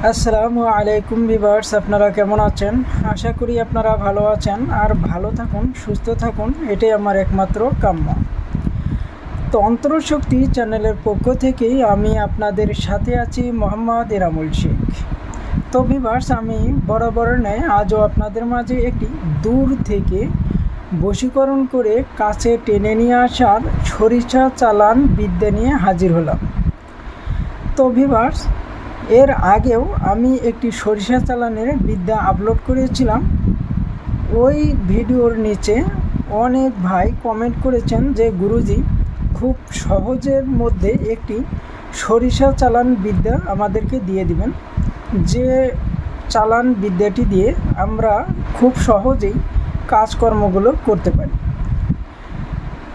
আসসালামু আলাইকুম ভিউয়ার্স, আপনারা কেমন আছেন? আশা করি আপনারা ভালো আছেন আর ভালো থাকুন, সুস্থ থাকুন, এটাই আমার একমাত্র কাম্য। তন্ত্রশক্তি চ্যানেলের পক্ষ থেকেই আমি আপনাদের সাথে আছি, মোহাম্মদ এনামুল শেখ। তো ভিউয়ার্স, আমি বরাবর ন্যায় আজও আপনাদের মাঝে একটি দূর থেকে বশীকরণ করে কাছে টেনে নিয়ে আসার সরিষা চালান বিদ্যা নিয়ে হাজির হলাম। তো ভিউয়ার্স, এর আগেও আমি একটি সরিষা চালানের বিদ্যা আপলোড করেছিলাম। ওই ভিডিওর নিচে অনেক ভাই কমেন্ট করেছেন যে গুরুজি, খুব সহজের মধ্যে একটি সরিষা চালান বিদ্যা আমাদেরকে দিয়ে দিবেন, যে চালান বিদ্যাটি দিয়ে আমরা খুব সহজেই কাজকর্মগুলো করতে পারি।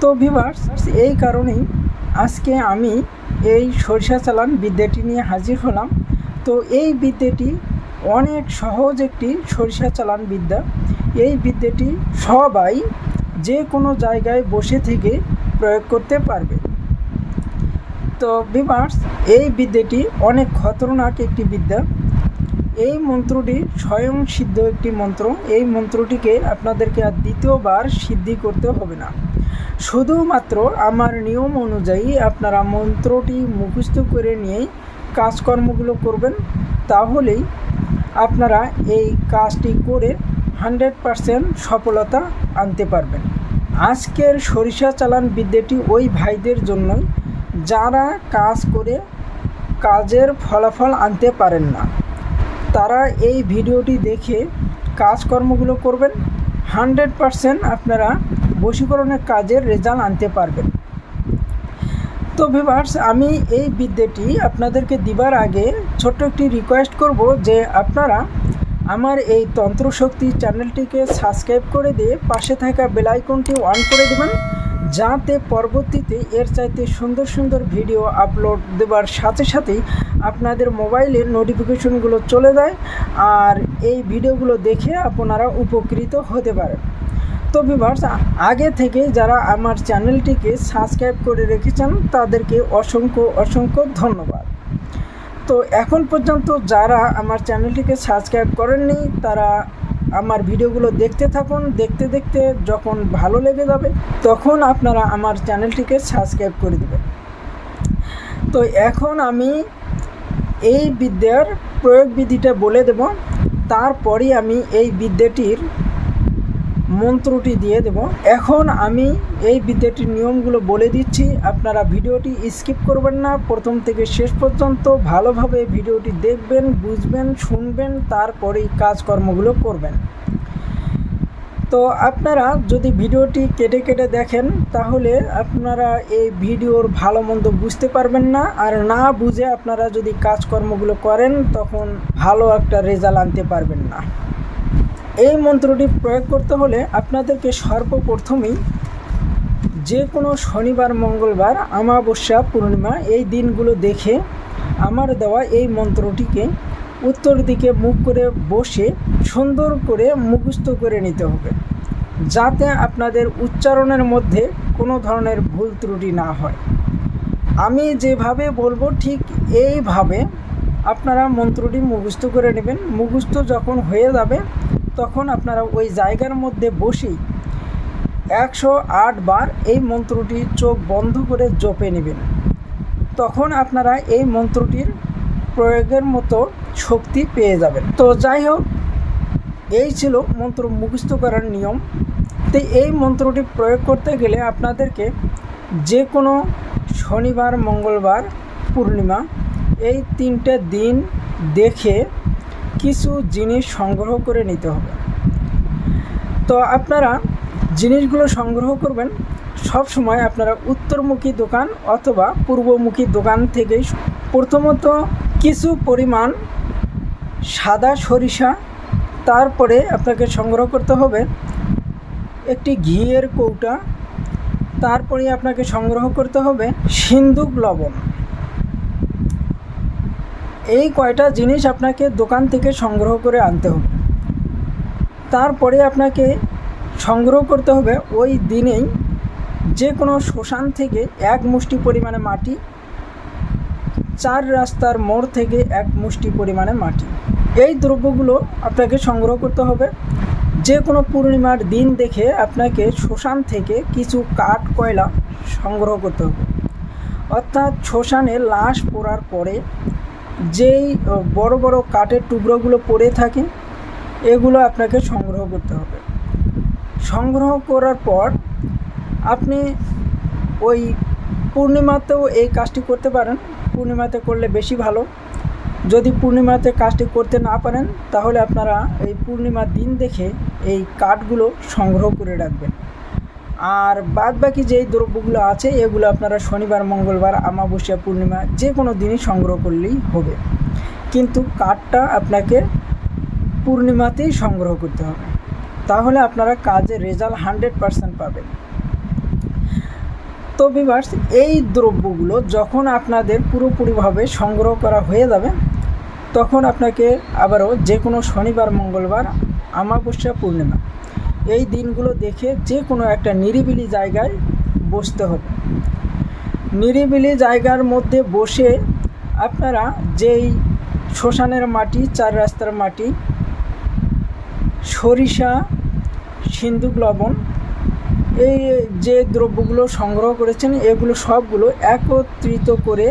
তো ভিউয়ার্স, এই কারণেই আজকে আমি এই সরিষা চালান বিদ্যাটি নিয়ে হাজির হলাম। তো এই বিদ্যাটি অনেক সহজ একটি সরিষা চালান বিদ্যা। এই বিদ্যাটি সবাই যে কোনো জায়গায় বসে থেকে প্রয়োগ করতে পারবে। তো ভিউয়ার্স, এই বিদ্যাটি অনেক খতরনাক একটি বিদ্যা। এই মন্ত্রটি স্বয়ং সিদ্ধ একটি মন্ত্র। এই মন্ত্রটিকে আপনাদেরকে আর দ্বিতীয়বার সিদ্ধি করতে হবে না। শুধুমাত্র আমার নিয়ম অনুযায়ী আপনারা মন্ত্রটি মুখস্থ করে নিয়েই কাজকর্মগুলো করবেন, তাহলেই আপনারা এই কাজটি করে 100% সফলতা আনতে পারবেন। আজকের সরিষা চালান বিদ্যাটি ওই ভাইদের জন্যই যারা কাজ করে কাজের ফলাফল আনতে পারেন না। তারা এই ভিডিওটি দেখে কাজকর্মগুলো করবেন, 100% আপনারা বশীকরণের কাজের রেজাল্ট আনতে পারবেন। তো ভিউয়ার্স, আমি এই বিদ্যাটি আপনাদেরকে দিবার আগে ছোট্ট একটি রিকোয়েস্ট করব যে আপনারা আমার এই তন্ত্রশক্তি চ্যানেলটিকে সাবস্ক্রাইব করে দিয়ে পাশে থাকা বেল আইকনটি অন করে দেবেন, যাতে পরবর্তীতে এর চাইতে সুন্দর সুন্দর ভিডিও আপলোড দেওয়ার সাথে সাথেই আপনাদের মোবাইলের নোটিফিকেশনগুলো চলে যায় আর এই ভিডিওগুলো দেখে আপনারা উপকৃত হতে পারেন। তো ভিউয়ার্স, আগে থেকে যারা আমার চ্যানেলটিকে সাবস্ক্রাইব করে রেখেছেন তাদেরকে অসংখ্য অসংখ্য ধন্যবাদ। তো এখন পর্যন্ত যারা আমার চ্যানেলটিকে সাবস্ক্রাইব করেননি তারা আমার ভিডিওগুলো দেখতে থাকুন। দেখতে দেখতে যখন ভালো লেগে যাবে তখন আপনারা আমার চ্যানেলটিকে সাবস্ক্রাইব করে দেবেন। তো এখন আমি এই বিদ্যার প্রয়োগ বিধিটা বলে দেব, তারপরই আমি এই বিদ্যাটির মন্ত্রটি দিয়ে দেব। এখন আমি এই বিদ্যাটির নিয়মগুলো বলে দিচ্ছি, আপনারা ভিডিওটি স্কিপ করবেন না, প্রথম থেকে শেষ পর্যন্ত ভালোভাবে ভিডিওটি দেখবেন, বুঝবেন, শুনবেন, তারপরেই কাজকর্মগুলো করবেন। তো আপনারা যদি ভিডিওটি কেটে কেটে দেখেন তাহলে আপনারা এই ভিডিওর ভালো মন্দ বুঝতে পারবেন না, আর না বুঝে আপনারা যদি কাজকর্মগুলো করেন তখন ভালো একটা রেজাল্ট আনতে পারবেন না। এই মন্ত্রটি প্রয়োগ করতে হলে আপনাদেরকে সর্বপ্রথমেই যে কোনো শনিবার, মঙ্গলবার, অমাবস্যা, পূর্ণিমা এই দিনগুলো দেখে আমার দেওয়া এই মন্ত্রটিকে উত্তর দিকে মুখ করে বসে সুন্দর করে মুখস্থ করে নিতে হবে, যাতে আপনাদের উচ্চারণের মধ্যে কোনো ধরনের ভুল ত্রুটি না হয়। আমি যেভাবে বলবো ঠিক এইভাবে আপনারা মন্ত্রটি মুখস্থ করে নেবেন। মুখস্থ যখন হয়ে যাবে তখন আপনারা ওই জায়গার মধ্যে বসেই 108 বার এই মন্ত্রটি চোখ বন্ধ করে জপে নেবেন। তখন আপনারা এই মন্ত্রটির প্রয়োগের মতো শক্তি পেয়ে যাবেন। তো যাই হোক, এই ছিল মন্ত্র মুখস্থ করার নিয়ম। তো এই মন্ত্রটি প্রয়োগ করতে গেলে আপনাদেরকে যে কোনো শনিবার, মঙ্গলবার, পূর্ণিমা এই 3টে দিন দেখে কিছু জিনিস সংগ্রহ করে নিতে হবে। তো আপনারা জিনিসগুলো সংগ্রহ করবেন সব সময় আপনারা উত্তরমুখী দোকান অথবা পূর্বমুখী দোকান থেকেই। প্রথমত কিছু পরিমাণ সাদা সরিষা, তারপরে আপনাকে সংগ্রহ করতে হবে একটি ঘিয়ের কৌটা, তারপরে আপনাকে সংগ্রহ করতে হবে সিন্দুক লবণ। এই কয়টা জিনিস আপনাকে দোকান থেকে সংগ্রহ করে আনতে হবে। তারপরে আপনাকে সংগ্রহ করতে হবে ওই দিনেই যে কোনো শ্মশান থেকে 1 মুষ্টি পরিমাণে মাটি, 4 রাস্তার মোড় থেকে 1 মুষ্টি পরিমাণে মাটি। এই দ্রব্যগুলো আপনাকে সংগ্রহ করতে হবে। যে কোনো পূর্ণিমার দিন দেখে আপনাকে শ্মশান থেকে কিছু কাঠ কয়লা সংগ্রহ করতে হবে। অর্থাৎ শ্মশানে লাশ পোড়ার পরে যেই বড় বড় কাঠের টুকরোগুলো পড়ে থাকে এগুলো আপনাকে সংগ্রহ করতে হবে। সংগ্রহ করার পর আপনি ওই পূর্ণিমাতেও এই কাজটি করতে পারেন। পূর্ণিমাতে করলে বেশি ভালো। যদি পূর্ণিমাতে কাজটি করতে না পারেন তাহলে আপনারা এই পূর্ণিমার দিন দেখে এই কাঠগুলো সংগ্রহ করে রাখবেন। আর বাদবাকি যেই দ্রব্যগুলো আছে এগুলো আপনারা শনিবার, মঙ্গলবার, অমাবস্যা, পূর্ণিমা যে কোনো দিনই সংগ্রহ করলেই হবে, কিন্তু কাঠটা আপনাকে পূর্ণিমাতেই সংগ্রহ করতে হবে। তাহলে আপনারা কাজের রেজাল্ট 100% পাবেন। তো ভিউয়ার্স, এই দ্রব্যগুলো যখন আপনাদের পুরোপুরিভাবে সংগ্রহ করা হয়ে যাবে তখন আপনাকে আবারও যে কোনো শনিবার, মঙ্গলবার, অমাবস্যা, পূর্ণিমা এই দিনগুলো দেখে যে কোনো একটা নিরিবিলি জায়গায় বসতে হবে। নিরিবিলি জায়গার মধ্যে বসে আপনারা যেই শ্মশানের মাটি, 4 রাস্তার মাটি, সরিষা, সিন্দুক, লবণ, এই যে দ্রব্যগুলো সংগ্রহ করেছেন এগুলো সবগুলো একত্রিত করে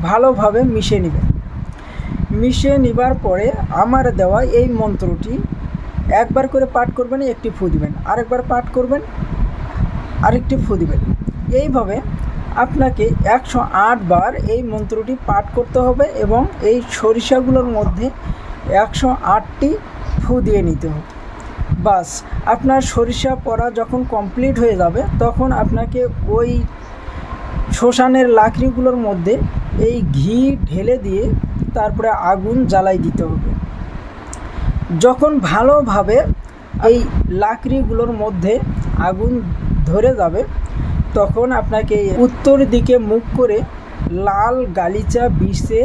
ভালোভাবে মিশিয়ে নেবেন। মিশিয়ে নেবার পরে আমার দেওয়া এই মন্ত্রটি একবার করে পাঠ করবেন, একটি ফু দিবেন, আরেকবার পাঠ করবেন, আরেকটি ফু দিবেন। এইভাবে আপনাকে 108 বার এই মন্ত্রটি পাঠ করতে হবে এবং এই সরিষাগুলোর মধ্যে 108টি ফু দিয়ে নিতে হবে। বাস, আপনার সরিষা পড়া যখন কমপ্লিট হয়ে যাবে তখন আপনাকে ওই শ্মশানের লাকড়িগুলোর মধ্যে এই ঘি ঢেলে দিয়ে তারপরে আগুন জ্বালাই দিতে হবে। যখন ভালোভাবে এই লাকড়িগুলোর মধ্যে আগুন ধরে যাবে তখন আপনাকে উত্তর দিকে মুখ করে লাল গালিচা বিছে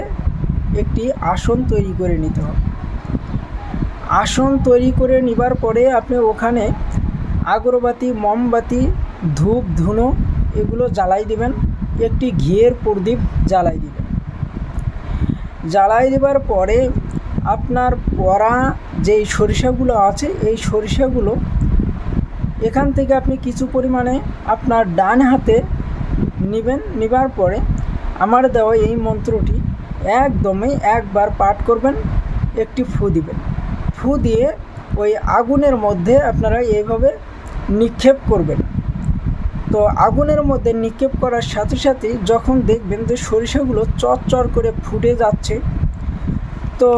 একটি আসন তৈরি করে নিতে হবে। আসন তৈরি করে নেবার পরে আপনি ওখানে আগরবাতি, মোমবাতি, ধূপ, ধুনো এগুলো জ্বালাই দিবেন। একটি ঘিয়ের প্রদীপ জ্বালাই দিবেন। জ্বালাই দেবার পরে আপনার পরা যেই সরিষাগুলো আছে এই সরিষাগুলো এখান থেকে আপনি কিছু পরিমাণে আপনার ডান হাতে নেবেন। নেবার পরে আমার দেওয়া এই মন্ত্রটি একদমই একবার পাঠ করবেন, একটি ফু দিবেন। ফু দিয়ে ওই আগুনের মধ্যে আপনারা এইভাবে নিক্ষেপ করবেন। তো আগুনের মধ্যে নিক্ষেপ করার সাথে সাথেই যখন দেখবেন যে সরিষাগুলো চরচর করে ফুটে যাচ্ছে তো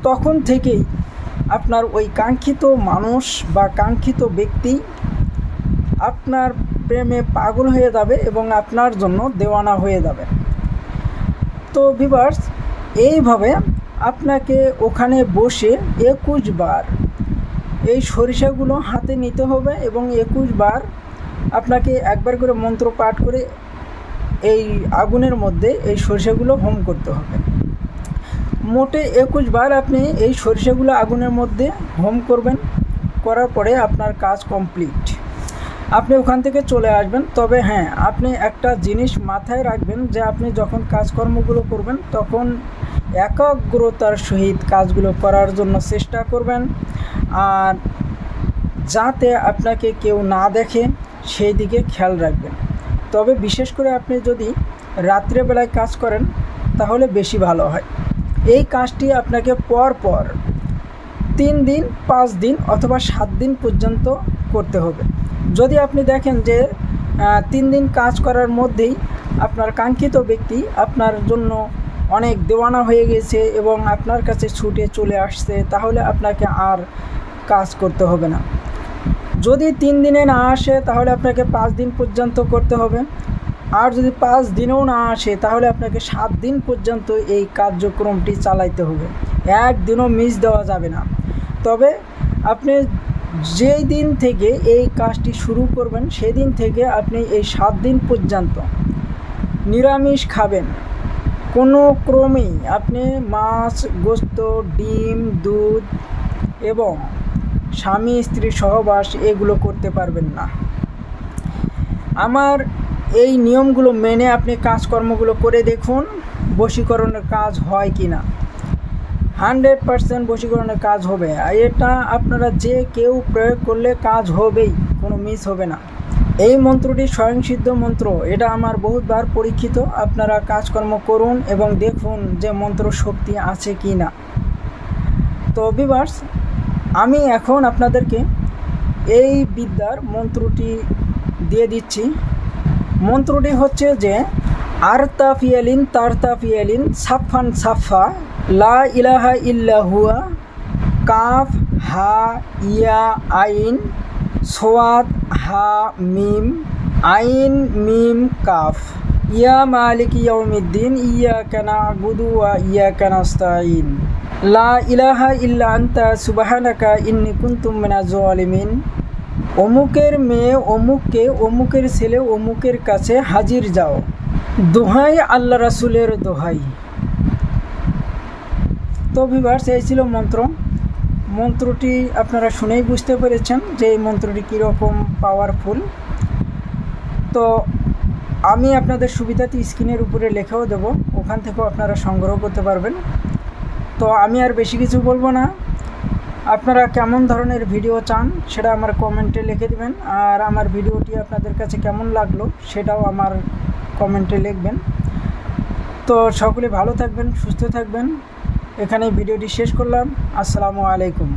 তখন থেকেই আপনার ওই কাঙ্ক্ষিত মানুষ বা কাঙ্ক্ষিত ব্যক্তি আপনার প্রেমে পাগল হয়ে যাবে এবং আপনার জন্য দেওয়ানা হয়ে যাবে। তো ভিউয়ার্স, এইভাবে আপনাকে ওখানে বসে 21 বার এই সরিষাগুলো হাতে নিতে হবে এবং 21 বার আপনাকে একবার করে মন্ত্র পাঠ করে এই আগুনের মধ্যে এই সরিষাগুলো হোম করতে হবে। মোটে 21 বার আপনি এই সরিষাগুলো আগুনের মধ্যে হোম করবেন। করার পরে আপনার কাজ কমপ্লিট। আপনি ওখান থেকে চলে আসবেন। তবে হ্যাঁ, আপনি একটা জিনিস মাথায় রাখবেন যে আপনি যখন কাজকর্মগুলো করবেন তখন একাগ্রতার সহিত কাজগুলো করার জন্য চেষ্টা করবেন, আর যাতে আপনাকে কেউ না দেখে সেই দিকে খেয়াল রাখবেন। তবে বিশেষ করে আপনি যদি রাত্রেবেলায় কাজ করেন তাহলে বেশি ভালো হয়। এই কাজটি আপনাকে পর 3 দিন, 5 দিন অথবা 7 দিন পর্যন্ত করতে হবে। যদি আপনি দেখেন যে 3 দিন কাজ করার মধ্যেই আপনার কাঙ্ক্ষিত ব্যক্তি আপনার জন্য অনেক দেওয়ানা হয়ে গেছে এবং আপনার কাছে ছুটে চলে আসছে, তাহলে আপনাকে আর কাজ করতে হবে না। যদি 3 দিনে না আসে তাহলে আপনাকে 5 দিন পর্যন্ত করতে হবে। আর যদি 5 দিনেও না আসে তাহলে আপনাকে 7 দিন পর্যন্ত এই কার্যক্রমটি চালাইতে হবে। একদিনও মিস দেওয়া যাবে না। তবে আপনি যেই দিন থেকে এই কাজটি শুরু করবেন সেদিন থেকে আপনি এই 7 দিন পর্যন্ত নিরামিষ খাবেন। কোনো ক্রমেই আপনি মাছ, গোস্ত, ডিম, দুধ এবং স্বামী স্ত্রী সহবাস এগুলো করতে পারবেন না। আমার এই নিয়মগুলো মেনে আপনি কাজকর্মগুলো করে দেখুন, বশীকরণের কাজ হয় কি না। 100% বশীকরণের কাজ হবে। এটা আপনারা যে কেউ প্রয়োগ করলে কাজ হবেই, কোনো মিস হবে না। এই মন্ত্রটি স্বয়ংসিদ্ধ মন্ত্র, এটা আমার বহুতবার পরীক্ষিত। আপনারা কাজকর্ম করুন এবং দেখুন যে মন্ত্র শক্তি আছে কি না। তো ভিউয়ার্স, আমি এখন আপনাদেরকে এই বিদ্যার মন্ত্রটি দিয়ে দিচ্ছি। মন্ত্রটি হচ্ছে যে আরতা ফিয়ালিন তারতা ফিয়ালিন সাফান সাফা লা ইলাহা ইল্লা হুয়া কাফ হা ইয়া আইন সোয়াদ হা মিম আইন মিম কাফ ইয়া মালিক ইয়াউমিদ্দিন ইয়াকা না'বুদু ওয়া ইয়াকা নাস্তাঈন লা ইলাহা ইল্লা আনতা সুবহানাকা ইন্নী কুনতু মিনাজ জালিমিন। অমুকের মেয়ে অমুককে, অমুকের ছেলে অমুকের কাছে হাজির যাও, দোহাই আল্লাহ রাসূলের দোহাই। তো ভিউয়ার্স, এই ছিল মন্ত্রটি আপনারা শুনেই বুঝতে পেরেছেন যে এই মন্ত্রটি কীরকম পাওয়ারফুল। তো আমি আপনাদের সুবিধাতে স্ক্রিনের উপরে লেখাও দেব, ওখান থেকেও আপনারা সংগ্রহ করতে পারবেন। তো আমি আর বেশি কিছু বলবো না। আপনারা কেমন ধরনের ভিডিও চান সেটা আমার কমেন্টে লিখে দেবেন, আর আমার ভিডিওটি আপনাদের কাছে কেমন লাগলো সেটাও আমার কমেন্টে লিখবেন। তো সকলে ভালো থাকবেন, সুস্থ থাকবেন। এখানে ভিডিওটি শেষ করলাম। আসসালামু আলাইকুম।